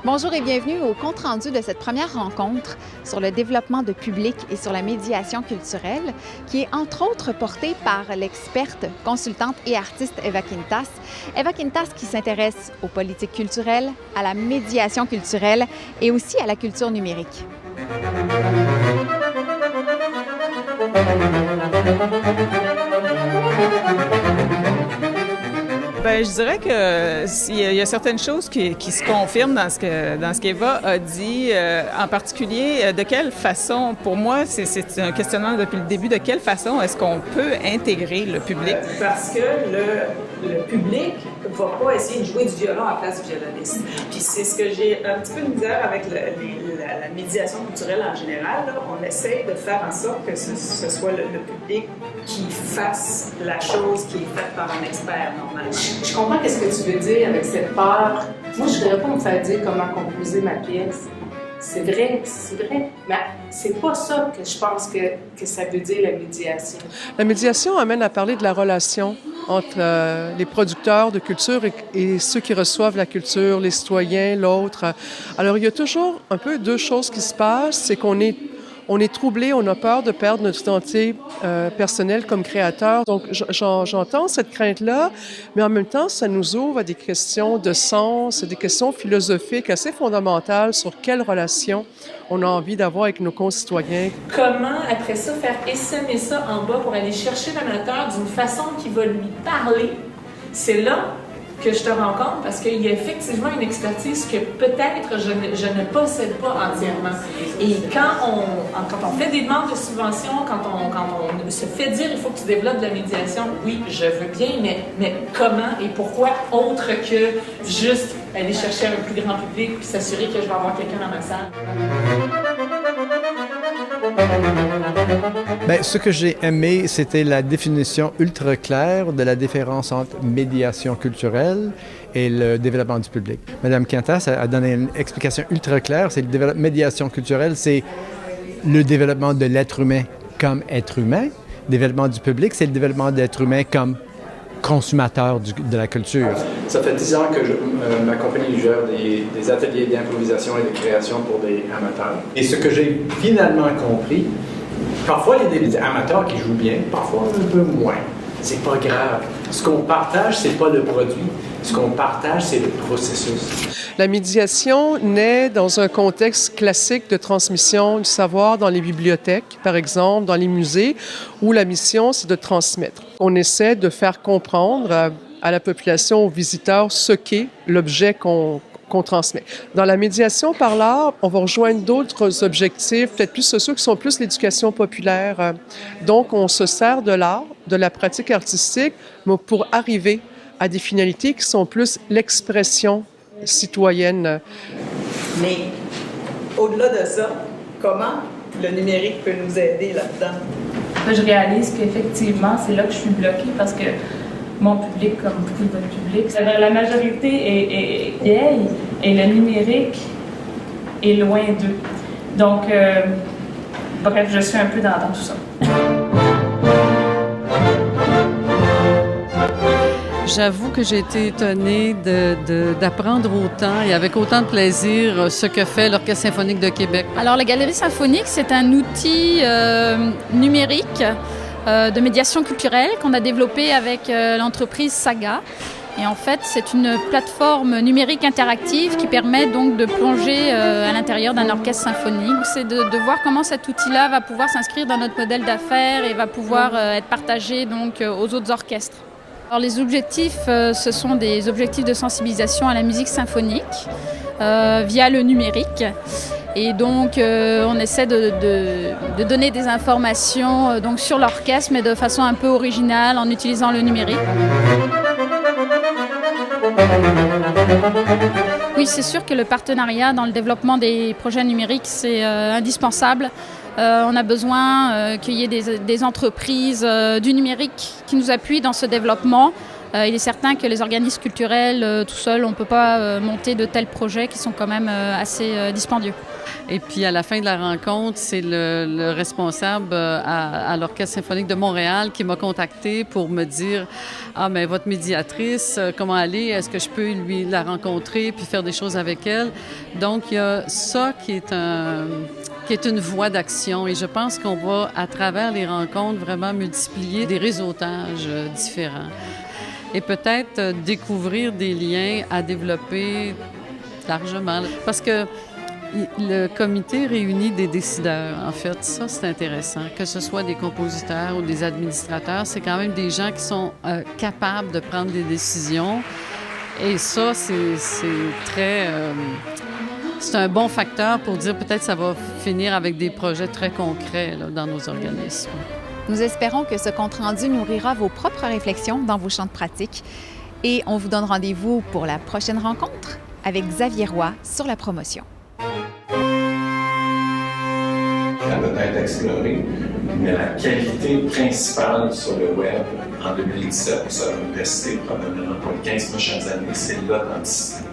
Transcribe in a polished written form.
Bonjour et bienvenue au compte-rendu de cette première rencontre sur le développement de public et sur la médiation culturelle, qui est entre autres portée par l'experte, consultante et artiste Eva Quintas. Eva Quintas qui s'intéresse aux politiques culturelles, à la médiation culturelle et aussi à la culture numérique. Bien, je dirais qu'il y a certaines choses qui se confirment dans ce qu'Eva a dit, en particulier de quelle façon, pour moi, c'est un questionnement depuis le début, de quelle façon est-ce qu'on peut intégrer le public? Parce que le public ne va pas essayer de jouer du violon à la place du violoniste. Puis c'est ce que j'ai un petit peu de misère avec la médiation culturelle en général. Là. On essaie de faire en sorte que ce soit le public qui fasse la chose qui est faite par un expert, normalement. Je comprends ce que tu veux dire avec cette peur. Moi, je ne voudrais pas me faire dire comment composer ma pièce. C'est vrai, mais c'est pas ça que je pense que ça veut dire la médiation. La médiation amène à parler de la relation entre les producteurs de culture et ceux qui reçoivent la culture, les citoyens, l'autre. Alors, il y a toujours un peu deux choses qui se passent, c'est qu'on est troublé, on a peur de perdre notre identité personnelle comme créateur. Donc, j'entends cette crainte-là, mais en même temps, ça nous ouvre à des questions de sens, des questions philosophiques assez fondamentales sur quelle relation on a envie d'avoir avec nos concitoyens. Comment, après ça, faire essaimer ça en bas pour aller chercher l'amateur d'une façon qui va lui parler, c'est là que je te rencontre parce qu'il y a effectivement une expertise que peut-être je ne possède pas entièrement. Et quand on fait des demandes de subventions, quand on se fait dire il faut que tu développes de la médiation, oui, je veux bien, mais comment et pourquoi autre que juste aller chercher un plus grand public puis s'assurer que je vais avoir quelqu'un dans ma salle? Bien, ce que j'ai aimé, c'était la définition ultra claire de la différence entre médiation culturelle et le développement du public. Madame Quintas a donné une explication ultra claire. C'est médiation culturelle, c'est le développement de l'être humain comme être humain. Le développement du public, c'est le développement de l'être humain comme consommateur de la culture. Ça fait 10 ans que ma compagnie gère des ateliers d'improvisation et de création pour des amateurs. Et ce que j'ai finalement compris, parfois il y a des amateurs qui jouent bien, parfois un peu moins. C'est pas grave. Ce qu'on partage, c'est pas le produit. Ce qu'on partage, c'est le processus. La médiation naît dans un contexte classique de transmission du savoir dans les bibliothèques, par exemple, dans les musées, où la mission, c'est de transmettre. On essaie de faire comprendre à la population, aux visiteurs, ce qu'est l'objet qu'on transmet. Dans la médiation par l'art, on va rejoindre d'autres objectifs, peut-être plus sociaux, qui sont plus l'éducation populaire. Donc, on se sert de l'art, de la pratique artistique, mais pour arriver à des finalités qui sont plus l'expression citoyenne. Mais au-delà de ça, comment le numérique peut nous aider là-dedans? Je réalise qu'effectivement, c'est là que je suis bloquée parce que mon public, comme beaucoup de votre public, la majorité est vieille et le numérique est loin d'eux. Donc, bref, je suis un peu dans tout ça. J'avoue que j'ai été étonnée d'apprendre autant et avec autant de plaisir ce que fait l'Orchestre symphonique de Québec. Alors, la Galerie symphonique, c'est un outil numérique de médiation culturelle qu'on a développé avec l'entreprise Saga. Et en fait, c'est une plateforme numérique interactive qui permet donc de plonger à l'intérieur d'un orchestre symphonique. C'est de voir comment cet outil-là va pouvoir s'inscrire dans notre modèle d'affaires et va pouvoir être partagé donc aux autres orchestres. Alors, les objectifs, ce sont des objectifs de sensibilisation à la musique symphonique via le numérique. Et donc, on essaie de donner des informations donc, sur l'orchestre, mais de façon un peu originale en utilisant le numérique. Oui, c'est sûr que le partenariat dans le développement des projets numériques, c'est indispensable. On a besoin qu'il y ait des entreprises du numérique qui nous appuient dans ce développement. Il est certain que les organismes culturels, tout seuls, on ne peut pas monter de tels projets qui sont quand même assez dispendieux. Et puis, à la fin de la rencontre, c'est le responsable à l'Orchestre symphonique de Montréal qui m'a contacté pour me dire « Ah, mais votre médiatrice, comment elle est? Est-ce que je peux la rencontrer puis faire des choses avec elle? » Donc, il y a ça qui est une voie d'action. Et je pense qu'on va, à travers les rencontres, vraiment multiplier des réseautages différents. Et peut-être découvrir des liens à développer largement. Parce que le comité réunit des décideurs, en fait. Ça, c'est intéressant. Que ce soit des compositeurs ou des administrateurs, c'est quand même des gens qui sont capables de prendre des décisions. Et ça, c'est très... c'est un bon facteur pour dire peut-être ça va finir avec des projets très concrets là, dans nos organismes. Nous espérons que ce compte-rendu nourrira vos propres réflexions dans vos champs de pratique. Et on vous donne rendez-vous pour la prochaine rencontre avec Xavier Roy sur la promotion. Ça va être exploré, mais la qualité principale sur le web en 2017, ça va rester probablement pour les 15 prochaines années, c'est l'authenticité.